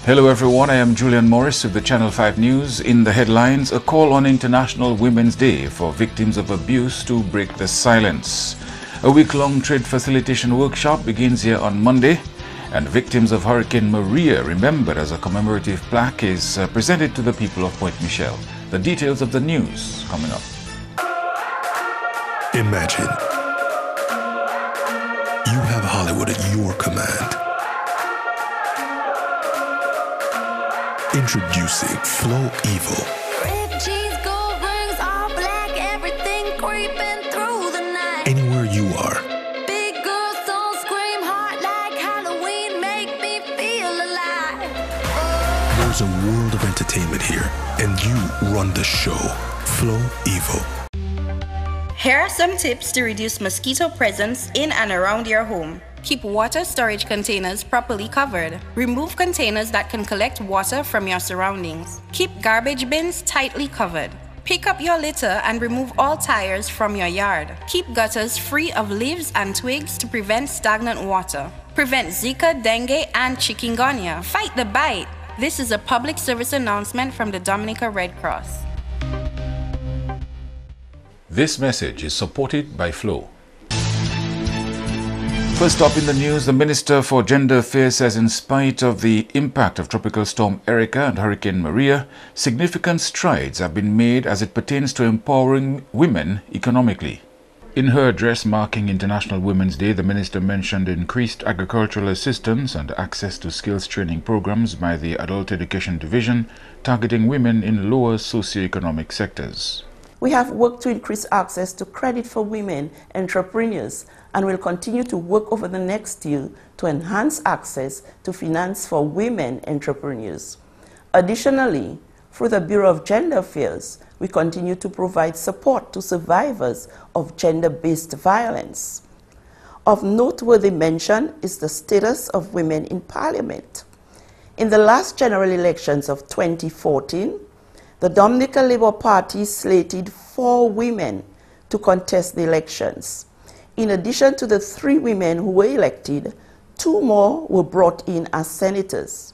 Hello everyone, I am Julian Morris with the Channel 5 News. In the headlines, a call on International Women's Day for victims of abuse to break the silence. A week-long trade facilitation workshop begins here on Monday, and victims of Hurricane Maria remembered as a commemorative plaque is presented to the people of Point Michelle. The details of the news coming up. Imagine you have Hollywood at your command. Introducing Flow Evil. Red jeans, gold rings, all black, everything creeping through the night. Anywhere you are. Big girls don't scream hard like Halloween, make me feel alive. There's a world of entertainment here, and you run the show. Flow Evil. Here are some tips to reduce mosquito presence in and around your home. Keep water storage containers properly covered. Remove containers that can collect water from your surroundings. Keep garbage bins tightly covered. Pick up your litter and remove all tires from your yard. Keep gutters free of leaves and twigs to prevent stagnant water. Prevent Zika, dengue, and chikungunya. Fight the bite. This is a public service announcement from the Dominica Red Cross. This message is supported by Flow. First up in the news, the Minister for Gender Affairs says in spite of the impact of Tropical Storm Erica and Hurricane Maria, significant strides have been made as it pertains to empowering women economically. In her address marking International Women's Day, the Minister mentioned increased agricultural assistance and access to skills training programs by the Adult Education Division, targeting women in lower socioeconomic sectors. We have worked to increase access to credit for women entrepreneurs and will continue to work over the next year to enhance access to finance for women entrepreneurs. Additionally, through the Bureau of Gender Affairs, we continue to provide support to survivors of gender-based violence. Of noteworthy mention is the status of women in Parliament. In the last general elections of 2014, the Dominica Labour Party slated 4 women to contest the elections. In addition to the 3 women who were elected, 2 more were brought in as senators.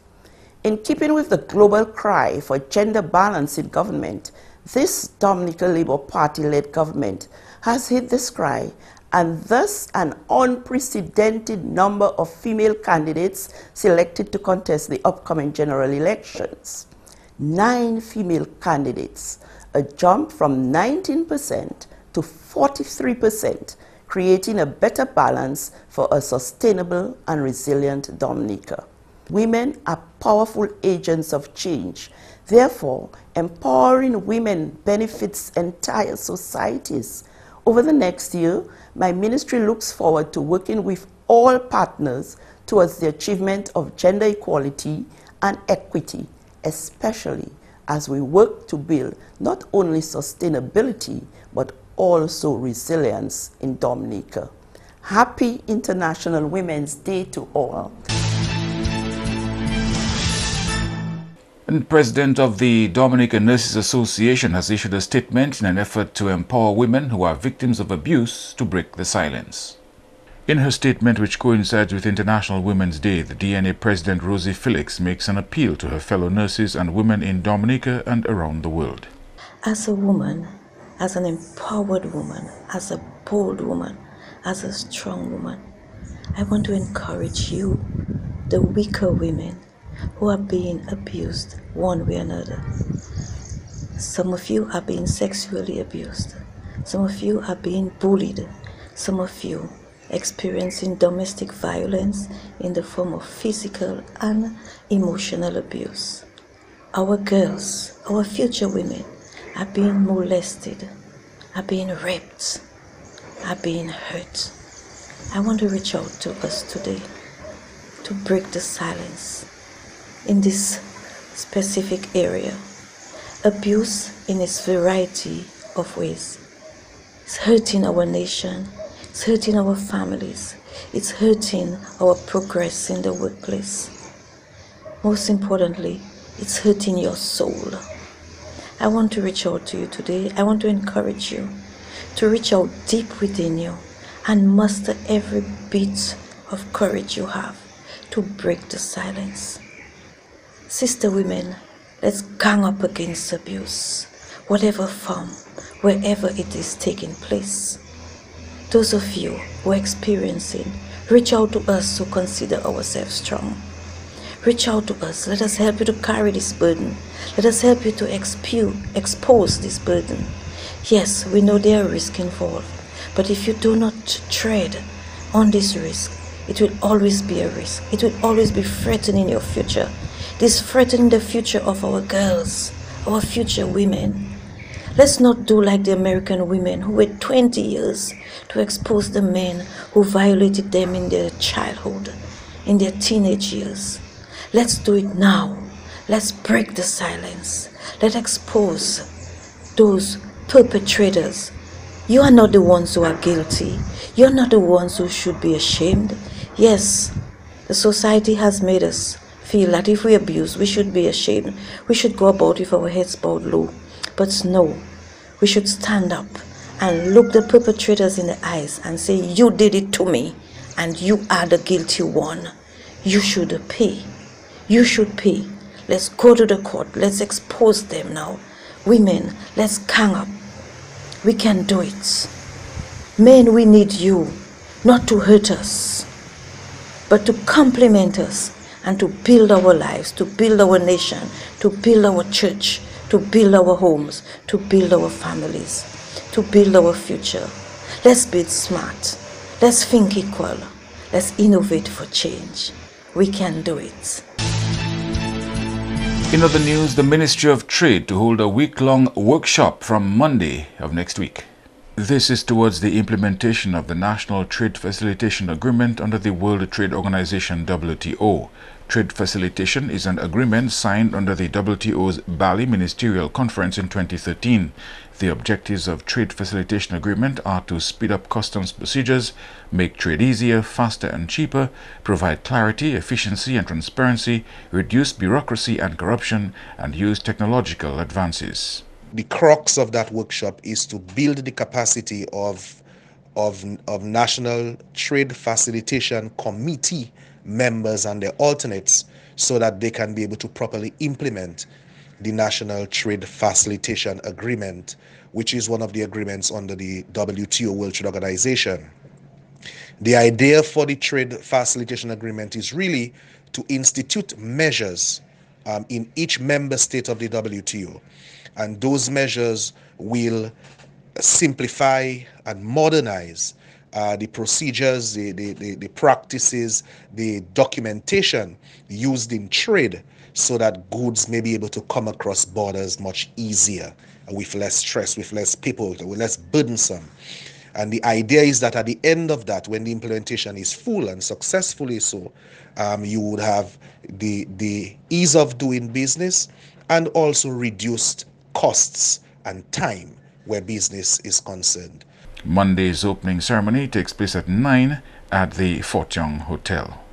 In keeping with the global cry for gender balance in government, this Dominica Labour Party-led government has hit this cry, and thus an unprecedented number of female candidates selected to contest the upcoming general elections. 9 female candidates, a jump from 19% to 43%, creating a better balance for a sustainable and resilient Dominica. Women are powerful agents of change. Therefore, empowering women benefits entire societies. Over the next year, my ministry looks forward to working with all partners towards the achievement of gender equality and equity, especially as we work to build not only sustainability, but also resilience in Dominica. Happy International Women's Day to all. And President of the Dominica Nurses Association has issued a statement in an effort to empower women who are victims of abuse to break the silence. In her statement, which coincides with International Women's Day, the DNA President Rosie Felix makes an appeal to her fellow nurses and women in Dominica and around the world. As a woman, as an empowered woman, as a bold woman, as a strong woman, I want to encourage you, the weaker women who are being abused one way or another. Some of you are being sexually abused. Some of you are being bullied. Some of you experiencing domestic violence in the form of physical and emotional abuse. Our girls, our future women, are being molested, are being raped, are being hurt. I want to reach out to us today to break the silence in this specific area. Abuse in its variety of ways. It's hurting our nation, it's hurting our families, it's hurting our progress in the workplace. Most importantly, it's hurting your soul. I want to reach out to you today. I want to encourage you to reach out deep within you and muster every bit of courage you have to break the silence. Sister women, let's gang up against abuse, whatever form, wherever it is taking place. Those of you who are experiencing, reach out to us who consider ourselves strong. Reach out to us. Let us help you to carry this burden. Let us help you to expose this burden. Yes, we know there are risks involved, but if you do not tread on this risk, it will always be a risk. It will always be threatening your future. This threatening the future of our girls, our future women. Let's not do like the American women who wait 20 years to expose the men who violated them in their childhood, in their teenage years. Let's do it now. Let's break the silence. Let's expose those perpetrators. You are not the ones who are guilty. You're not the ones who should be ashamed. Yes, the society has made us feel that if we abuse, we should be ashamed. We should go about with our heads bowed low. But no, we should stand up and look the perpetrators in the eyes and say, you did it to me and you are the guilty one. You should pay. You should pay. Let's go to the court. Let's expose them now. Women, let's gang up. We can do it. Men, we need you, not to hurt us, but to complement us and to build our lives, to build our nation, to build our church, to build our homes, to build our families, to build our future. Let's be smart. Let's think equal. Let's innovate for change. We can do it. In other news, the Ministry of Trade to hold a week-long workshop from Monday of next week. This is towards the implementation of the National Trade Facilitation Agreement under the World Trade Organization WTO. Trade facilitation is an agreement signed under the WTO's Bali Ministerial Conference in 2013. The objectives of Trade Facilitation Agreement are to speed up customs procedures, make trade easier, faster and cheaper, provide clarity, efficiency and transparency, reduce bureaucracy and corruption, and use technological advances. The crux of that workshop is to build the capacity of National Trade Facilitation Committee members and their alternates so that they can be able to properly implement the National Trade Facilitation Agreement, which is one of the agreements under the WTO, World Trade Organization. The idea for the Trade Facilitation Agreement is really to institute measures in each member state of the WTO. And those measures will simplify and modernize the procedures, the practices, the documentation used in trade so that goods may be able to come across borders much easier, with less stress, with less people, with less burdensome. And the idea is that at the end of that, when the implementation is full and successfully so, you would have the ease of doing business and also reduced costs and time where business is concerned. Monday's opening ceremony takes place at 9 at the Fort Young Hotel.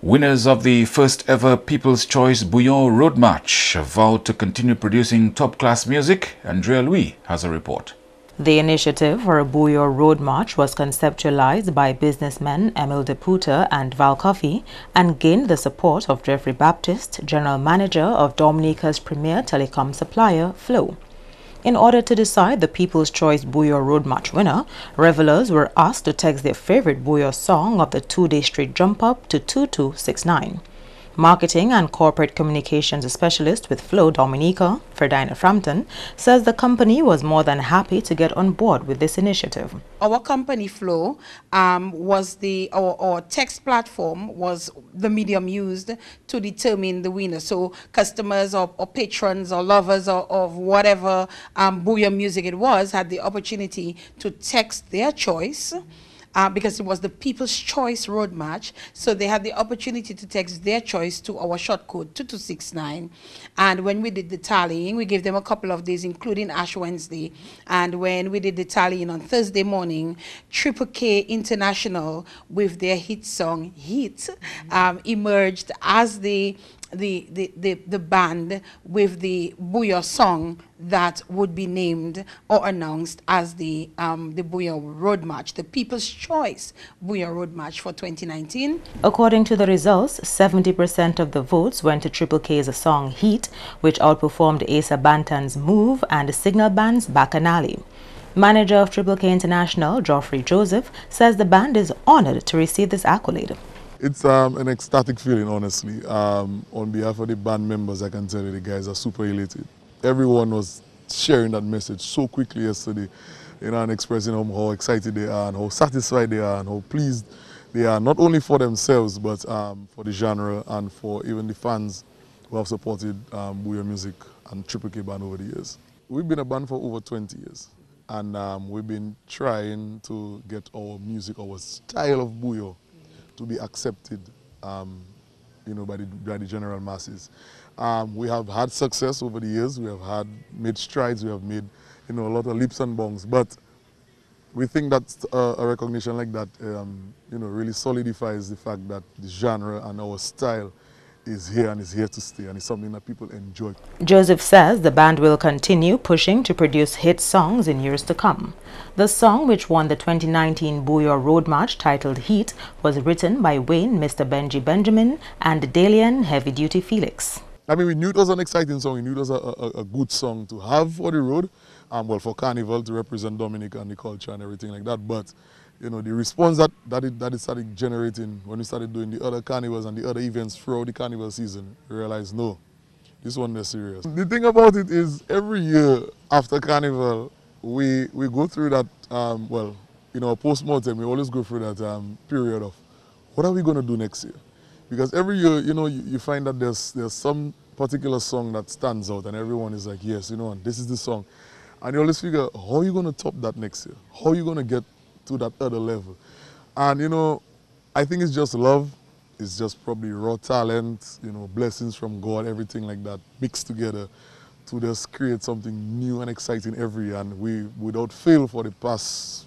Winners of the first ever People's Choice Bouillon Road March have vowed to continue producing top-class music. Andrea Louis has a report. The initiative for a Bouillon Road March was conceptualized by businessmen Emil Deputa and Val Coffey and gained the support of Jeffrey Baptiste, General Manager of Dominica's premier telecom supplier, Flow. In order to decide the People's Choice Bouillon Road March winner, revelers were asked to text their favorite Bouillon song of the 2-day street jump up to 2269. Marketing and corporate communications specialist with Flow Dominica, Ferdinand Frampton, says the company was more than happy to get on board with this initiative. Our company Flow was our text platform was the medium used to determine the winner. So customers or patrons or lovers of whatever bouillon music it was had the opportunity to text their choice. Because it was the People's Choice Road March, so they had the opportunity to text their choice to our short code 2269. And when we did the tallying, we gave them a couple of days, including Ash Wednesday. And when we did the tallying on Thursday morning, Triple K International with their hit song Hit emerged as the the band with the Booyah song that would be named or announced as the Booyah Road March, the People's Choice Booyah Road March for 2019. According to the results, 70% of the votes went to Triple K's song Heat, which outperformed Asa Banton's Move and Signal Band's Bacchanali. Manager of Triple K International, Geoffrey Joseph, says the band is honored to receive this accolade. It's an ecstatic feeling, honestly. On behalf of the band members, I can tell you the guys are super elated. Everyone was sharing that message so quickly yesterday, and expressing how excited they are and how satisfied they are and how pleased they are, not only for themselves, but for the genre and for even the fans who have supported Booyah music and Triple K band over the years. We've been a band for over 20 years, and we've been trying to get our music, our style of Booyah, to be accepted, by the general masses. We have had success over the years. We have made strides. We have made, a lot of leaps and bounds. But we think that a recognition like that, really solidifies the fact that the genre and our style is here and is here to stay, and it's something that people enjoy. Joseph says the band will continue pushing to produce hit songs in years to come. The song, which won the 2019 Booyah Road March titled Heat, was written by Wayne Mr. Benji Benjamin and Dalian Heavy Duty Felix. I mean, we knew it was an exciting song. We knew it was a good song to have for the road, for Carnival, to represent Dominica and the culture and everything like that. But the response that it started generating when we started doing the other carnivals and the other events throughout the carnival season, we realized, no, this one is serious. The thing about it is, every year after Carnival, we go through that, post-mortem, we always go through that period of, what are we going to do next year? Because every year, you find that there's some particular song that stands out and everyone is like, yes, this is the song. And you always figure, how are you going to top that next year? How are you going to get to that other level? And I think it's just love. It's just probably raw talent, blessings from God, everything like that mixed together to just create something new and exciting every year. And we, without fail, for the past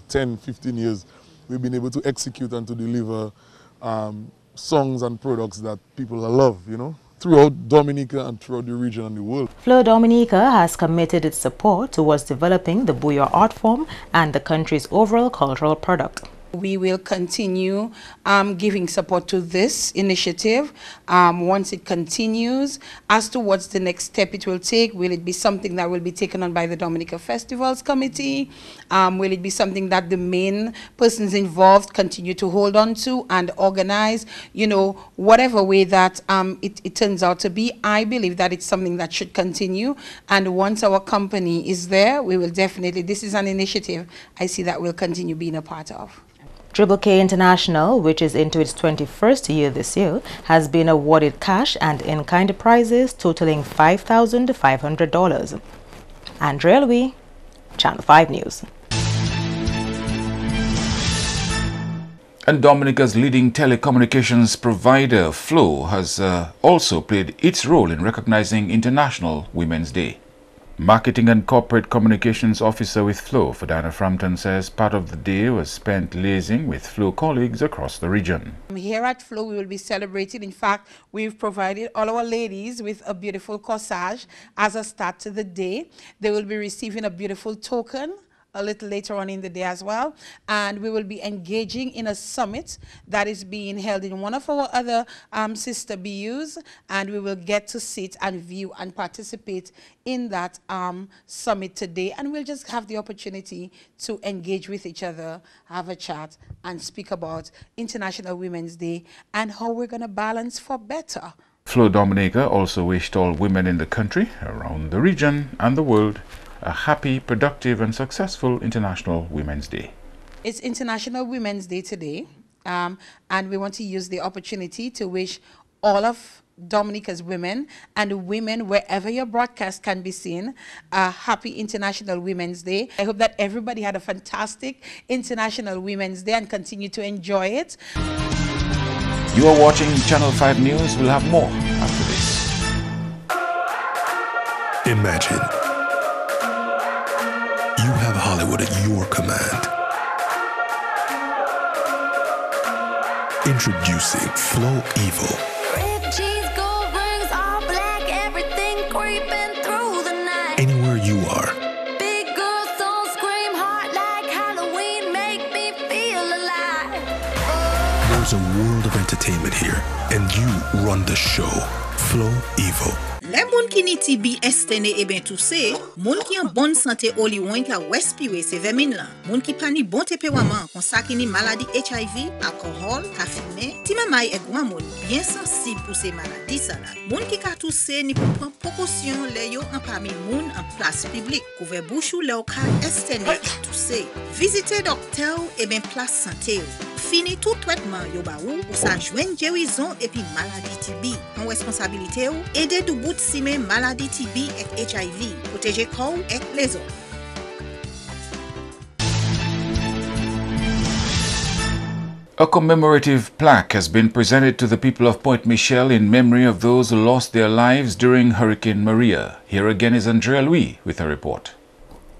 10, 15 years, we've been able to execute and to deliver songs and products that people love, throughout Dominica and throughout the region and the world. Flow Dominica has committed its support towards developing the Booyah art form and the country's overall cultural product. We will continue giving support to this initiative once it continues. As to what's the next step it will take, will it be something that will be taken on by the Dominica Festivals Committee? Will it be something that the main persons involved continue to hold on to and organize? Whatever way that it turns out to be, I believe that it's something that should continue. And once our company is there, we will definitely, this is an initiative I see that we'll continue being a part of. Triple K International, which is into its 21st year this year, has been awarded cash and in-kind prizes totaling $5,500. Andrea Louis, Channel 5 News. And Dominica's leading telecommunications provider, Flow, has also played its role in recognizing International Women's Day. Marketing and Corporate Communications Officer with Flow, Fadana Frampton, says part of the day was spent liaising with Flow colleagues across the region. Here at Flow, we will be celebrating. In fact, we've provided all our ladies with a beautiful corsage as a start to the day. They will be receiving a beautiful token a little later on in the day as well, and we will be engaging in a summit that is being held in one of our other sister BUs, and we will get to sit and view and participate in that summit today, and we'll just have the opportunity to engage with each other, have a chat, and speak about International Women's Day and how we're going to balance for better. Flow Dominica also wished all women in the country, around the region and the world a happy, productive and successful International Women's Day. It's International Women's Day today, and we want to use the opportunity to wish all of Dominica's women and women wherever your broadcast can be seen a happy International Women's Day. I hope that everybody had a fantastic International Women's Day and continue to enjoy it. You are watching Channel 5 News. We'll have more after this. Imagine you have Hollywood at your command. Introducing Flow Evo. Ripped jeans, gold rings, all black, everything creeping through the night. Anywhere you are, Big girls don't scream hard like Halloween, make me feel alive. there's a world of entertainment here, and you run the show. Flow Evo. Les moun ki ni TB estene e ben tousse, moun ki en bonne santé oli wen ka respire se vermine la. Moun ki pa ni bon tempérament kon sa ki ni maladie HIV, alcool, ka fume, ti mamay e grand moun bien sensible pour ces maladies ça là. Moun ki ka tousse ni pou prendre précaution le yo en parmi moun en place publique. Couvre bouche ou le ka estene et tousse. Visitez docteur et ben place santé. Fini tout traitement yo ba ou sa joindre guérison et puis maladie TB. En responsabilité ou aider du bout de maladie TB et HIV, protéger corps et les autres. A commemorative plaque has been presented to the people of Point Michel in memory of those who lost their lives during Hurricane Maria. Here again is Andrea Louis with a report.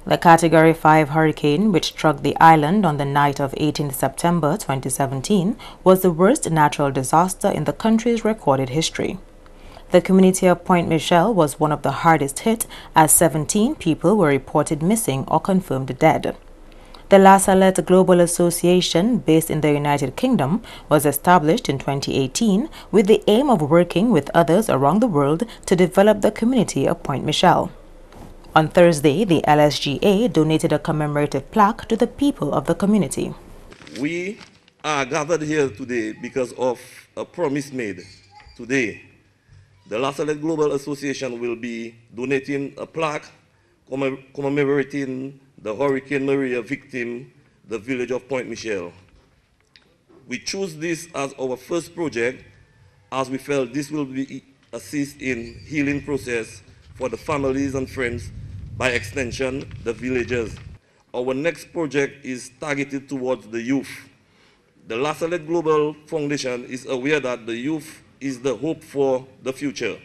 The Category 5 hurricane, which struck the island on the night of 18 September 2017, was the worst natural disaster in the country's recorded history. The community of Point Michel was one of the hardest hit, as 17 people were reported missing or confirmed dead. The La Salette Global Association, based in the United Kingdom, was established in 2018 with the aim of working with others around the world to develop the community of Point Michel. On Thursday, the LSGA donated a commemorative plaque to the people of the community. We are gathered here today because of a promise made today. The La Salette Global Association will be donating a plaque commemorating the Hurricane Maria victim, the village of Point Michel. We choose this as our first project as we felt this will be assist in healing process for the families and friends, by extension, the villagers. Our next project is targeted towards the youth. The La Salette Global Foundation is aware that the youth is the hope for the future.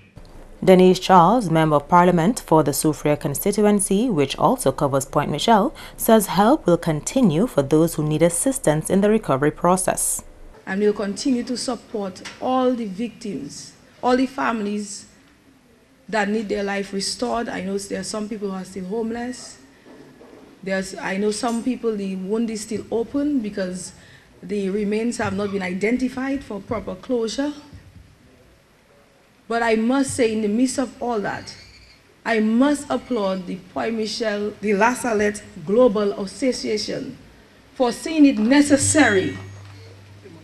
Denise Charles, Member of Parliament for the Soufrière constituency, which also covers Point Michel, says help will continue for those who need assistance in the recovery process. And we'll continue to support all the victims, all the families that need their life restored. I know there are some people who are still homeless. I know some people, the wound is still open because the remains have not been identified for proper closure. But I must say, in the midst of all that, I must applaud the Point Michel, the La Salette Global Association for seeing it necessary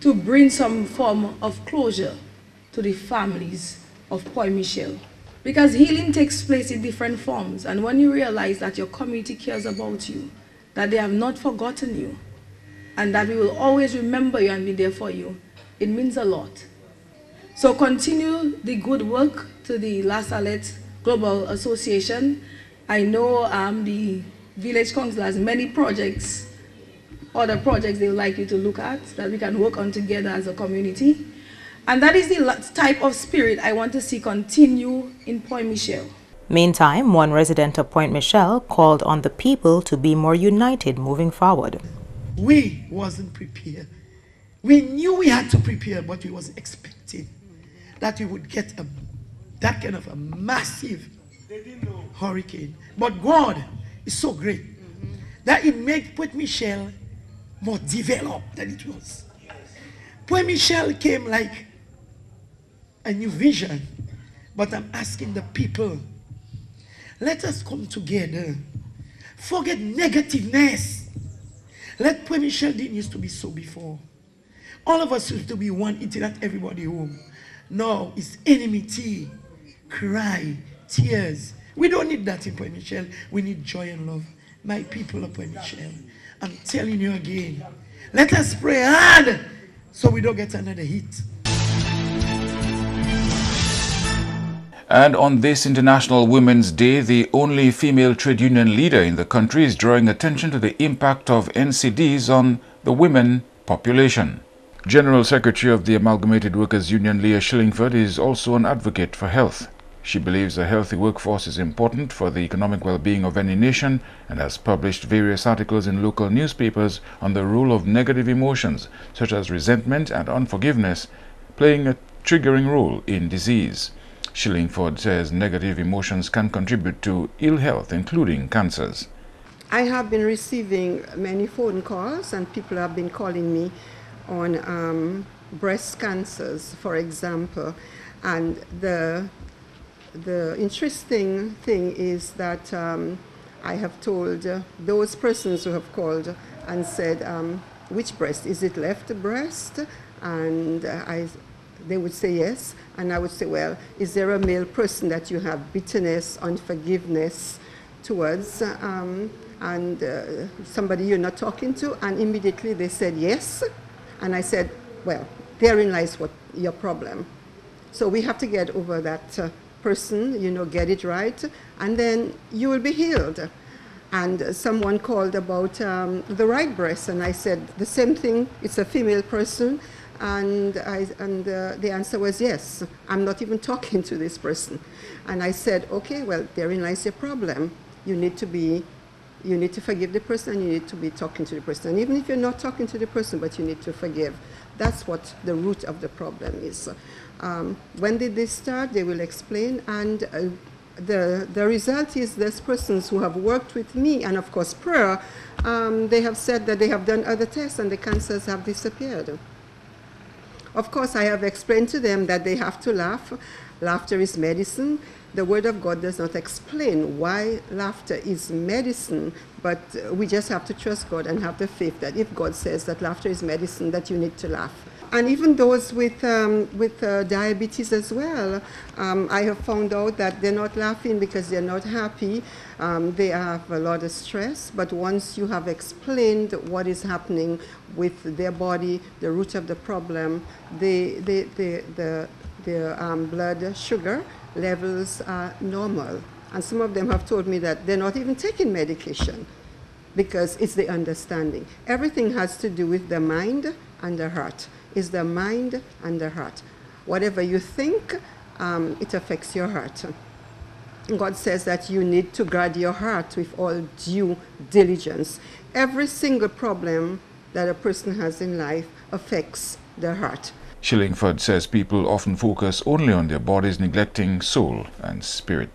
to bring some form of closure to the families of Point Michel. Because healing takes place in different forms, and when you realize that your community cares about you, that they have not forgotten you, and that we will always remember you and be there for you, it means a lot. So continue the good work to the La Salette Global Association. I know the Village Council has many projects, other projects they would like you to look at, that we can work on together as a community. And that is the type of spirit I want to see continue in Point Michel. Meantime, one resident of Point Michel called on the people to be more united moving forward. We wasn't prepared. We knew we had to prepare, but we wasn't expecting that we would get that kind of a massive hurricane. But God is so great that it made Point Michel more developed than it was. Point Michel came like a new vision, but I'm asking the people, let us come together. Forget negativeness. Let Point Michel didn't used to be so before. All of us used to be one, eating at everybody home. Now it's enmity, cry, tears. We don't need that in Point Michel. We need joy and love. My people of Point Michel, I'm telling you again, let us pray hard so we don't get another hit. And on this International Women's Day, the only female trade union leader in the country is drawing attention to the impact of NCDs on the women population. General Secretary of the Amalgamated Workers Union, Leah Shillingford, is also an advocate for health. She believes a healthy workforce is important for the economic well-being of any nation and has published various articles in local newspapers on the role of negative emotions, such as resentment and unforgiveness, playing a triggering role in disease. Shillingford says negative emotions can contribute to ill health, including cancers. I have been receiving many phone calls, and people have been calling me on breast cancers, for example. And the interesting thing is that I have told those persons who have called and said, which breast? Is it left breast? And they would say yes. And I would say, well, is there a male person that you have bitterness, unforgiveness towards? And somebody you're not talking to? And immediately they said yes. And I said, well, therein lies what your problem. So we have to get over that person, you know, get it right, and then you will be healed. And someone called about the right breast, and I said the same thing, it's a female person, and the answer was yes. I'm not even talking to this person. And I said, okay, well, therein lies your problem. You need to forgive the person, and you need to be talking to the person. And even if you're not talking to the person, but you need to forgive, that's what the root of the problem is. When did they start? They will explain. And the result is there's persons who have worked with me, and of course prayer, they have said that they have done other tests and the cancers have disappeared. Of course, I have explained to them that they have to laugh. Laughter is medicine. The Word of God does not explain why laughter is medicine, but we just have to trust God and have the faith that if God says that laughter is medicine, that you need to laugh. And even those with diabetes as well, I have found out that they're not laughing because they're not happy. They have a lot of stress, but once you have explained what is happening with their body, the root of the problem, their blood sugar levels are normal. And some of them have told me that they're not even taking medication because it's the understanding. Everything has to do with the mind and the heart. It's the mind and the heart. Whatever you think, it affects your heart. God says that you need to guard your heart with all due diligence. Every single problem that a person has in life affects their heart. Shillingford says people often focus only on their bodies, neglecting soul and spirit.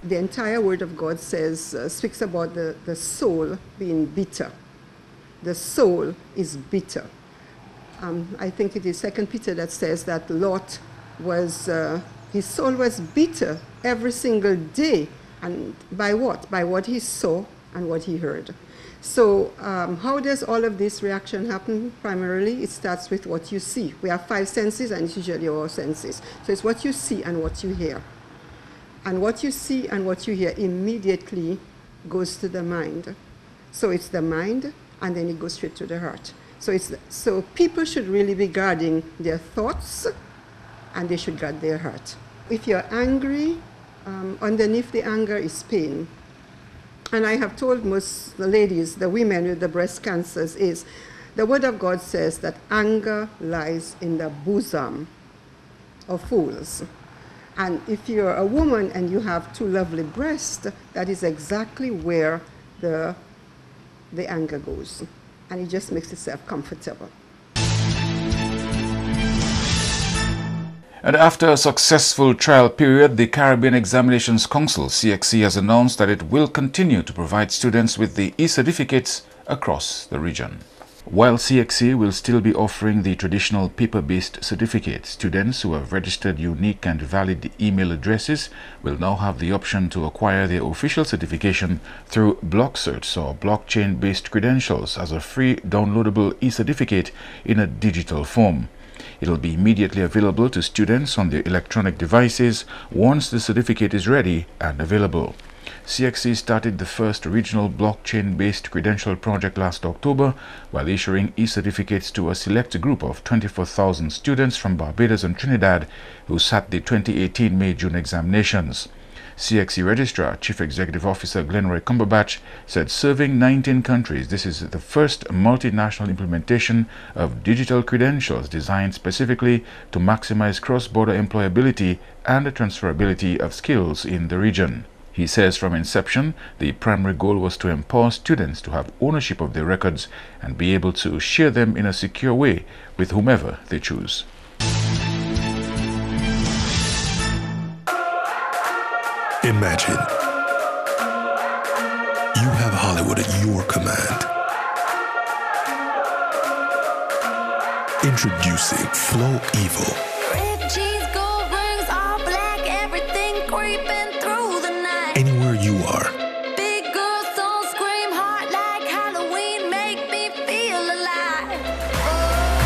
The entire Word of God says, speaks about the soul being bitter. The soul is bitter. I think it is 2 Peter that says that Lot was, his soul was bitter every single day. And by what? By what he saw and what he heard. So how does all of this reaction happen? Primarily, it starts with what you see. We have 5 senses, and it's usually our senses. So it's what you see and what you hear. And what you see and what you hear immediately goes to the mind. So it's the mind, and then it goes straight to the heart. So people should really be guarding their thoughts, and they should guard their heart. If you're angry, underneath the anger is pain. And I have told most the ladies, the women with the breast cancers, is the Word of God says that anger lies in the bosom of fools. And if you're a woman and you have 2 lovely breasts, that is exactly where the anger goes. And it just makes itself comfortable. And after a successful trial period, the Caribbean Examinations Council, CXC, has announced that it will continue to provide students with the e-certificates across the region. While CXC will still be offering the traditional paper-based certificate, students who have registered unique and valid email addresses will now have the option to acquire their official certification through block certs or blockchain-based credentials as a free downloadable e-certificate in a digital form. It will be immediately available to students on their electronic devices once the certificate is ready and available. CXC started the first regional blockchain-based credential project last October while issuing e-certificates to a select group of 24,000 students from Barbados and Trinidad who sat the 2018 May-June examinations. CXC Registrar Chief Executive Officer Glenroy Cumberbatch said serving 19 countries, this is the first multinational implementation of digital credentials designed specifically to maximize cross-border employability and the transferability of skills in the region. He says from inception, the primary goal was to empower students to have ownership of their records and be able to share them in a secure way with whomever they choose. Imagine you have Hollywood at your command. Introducing Flow Evo. Red cheese, gold rings, all black, everything creeping through the night. Anywhere you are. Big girls don't scream hard like Halloween, make me feel alive.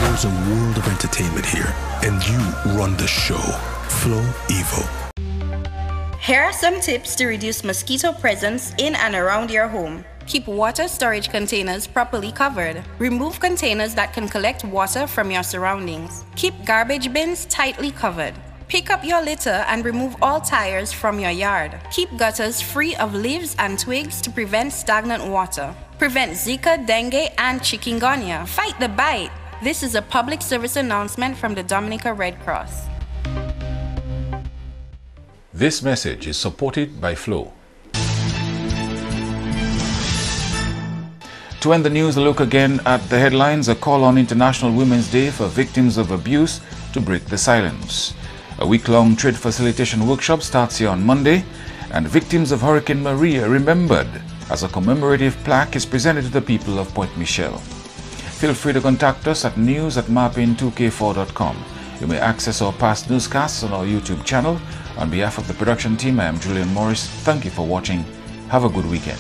There's a world of entertainment here, and you run the show. Flow Evo. Here are some tips to reduce mosquito presence in and around your home. Keep water storage containers properly covered. Remove containers that can collect water from your surroundings. Keep garbage bins tightly covered. Pick up your litter and remove all tires from your yard. Keep gutters free of leaves and twigs to prevent stagnant water. Prevent Zika, dengue, and chikungunya. Fight the bite. This is a public service announcement from the Dominica Red Cross. This message is supported by Flow. To end the news, a look again at the headlines. A call on International Women's Day for victims of abuse to break the silence. A week-long trade facilitation workshop starts here on Monday, and victims of Hurricane Maria remembered as a commemorative plaque is presented to the people of Point Michel. Feel free to contact us at news@marpin2k4.com. You may access our past newscasts on our YouTube channel. On behalf of the production team, I am Julian Morris. Thank you for watching. Have a good weekend.